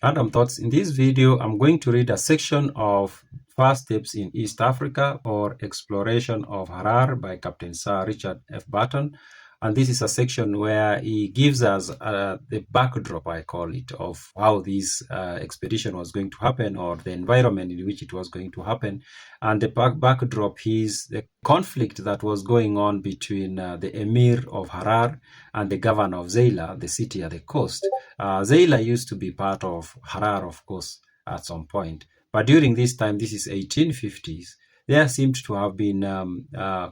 Random Thoughts. In this video, I'm going to read a section of First Steps in East Africa or Exploration of Harar by Captain Sir Richard F. Burton. And this is a section where he gives us the backdrop, I call it, of how this expedition was going to happen, or the environment in which it was going to happen. And the backdrop is the conflict that was going on between the Emir of Harar and the governor of Zayla, the city at the coast. Zayla used to be part of Harar, of course, at some point. But during this time, this is 1850s, there seemed to have been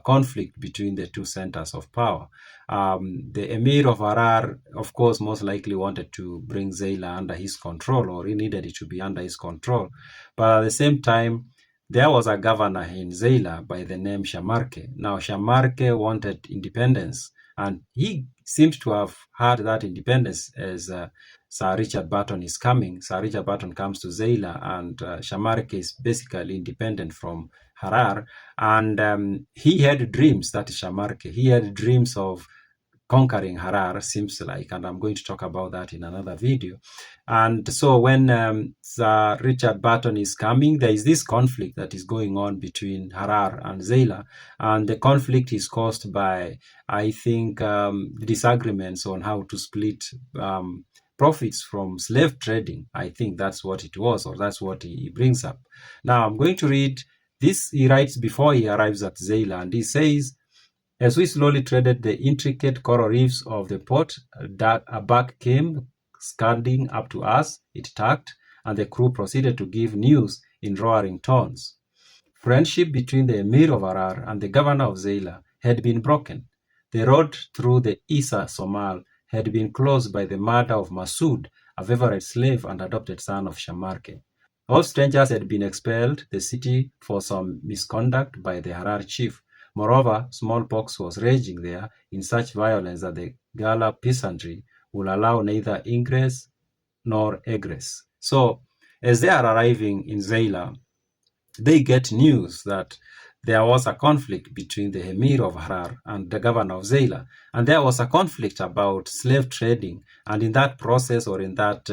conflict between the two centers of power. The Emir of Harar, of course, most likely wanted to bring Zayla under his control, or he needed it to be under his control. But at the same time, there was a governor in Zayla by the name Shamarke. Now, Shamarke wanted independence, and he seems to have had that independence as Sir Richard Burton is coming. Sir Richard Burton comes to Zayla, and Shamarke is basically independent from Harar. And he had dreams, that is Shamarke. He had dreams of conquering Harar, seems like, and I'm going to talk about that in another video. And so when Sir Richard Burton is coming, there is this conflict that is going on between Harar and Zayla, and the conflict is caused by, I think, disagreements on how to split profits from slave trading. I think that's what it was, or that's what he brings up. Now, I'm going to read this. He writes before he arrives at Zayla, and he says, "As we slowly threaded the intricate coral reefs of the port, a bark came scudding up to us. It tacked, and the crew proceeded to give news in roaring tones. Friendship between the Emir of Harar and the governor of Zayla had been broken. The road through the Isa Somal had been closed by the murder of Masood, a favorite slave and adopted son of Shamarke. All strangers had been expelled the city for some misconduct by the Harar chief. Moreover, smallpox was raging there in such violence that the Gala peasantry would allow neither ingress nor egress." So, as they are arriving in Zayla, they get news that there was a conflict between the Emir of Harar and the governor of Zayla. And there was a conflict about slave trading. And in that process, or in that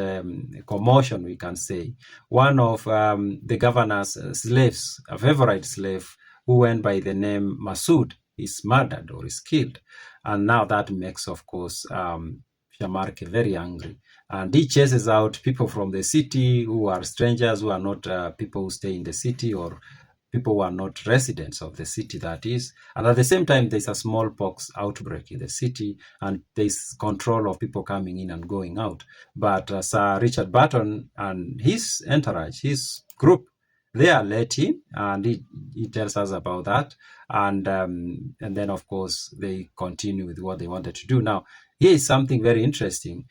commotion, we can say, one of the governor's slaves, a favorite slave, who went by the name Masood, is murdered or is killed. And now that makes, of course, Shamarke very angry. And he chases out people from the city who are strangers, who are not people who stay in the city, or people who are not residents of the city, that is. And at the same time, there's a smallpox outbreak in the city, and there's control of people coming in and going out. But Sir Richard Burton and his entourage, his group, they are let in, and he tells us about that. And then, of course, they continue with what they wanted to do. Now, here is something very interesting.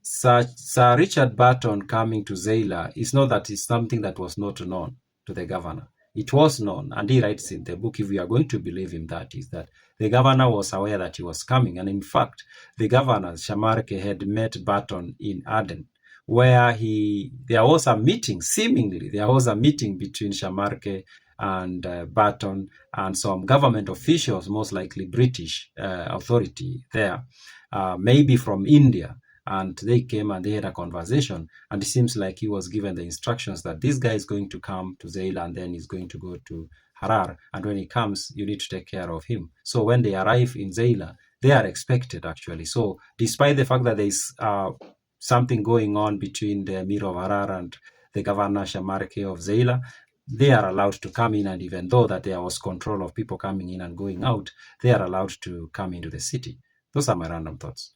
Sir Richard Burton coming to Zayla is not that it's something that was not known to the governor. It was known, and he writes in the book, if we are going to believe him, that is that the governor was aware that he was coming. And in fact, the governor, Shamarke, had met Burton in Aden, where there was a meeting, seemingly there was a meeting between Shamarke and Burton and some government officials, most likely British authority there, maybe from India. And they came and they had a conversation, and it seems like he was given the instructions that this guy is going to come to Zayla and then he's going to go to Harar, and when he comes, you need to take care of him. So when they arrive in Zayla, they are expected, actually. So despite the fact that there's something going on between the Emir of Harar and the governor Shamarke of Zayla, they are allowed to come in, and even though that there was control of people coming in and going out, they are allowed to come into the city. Those are my random thoughts.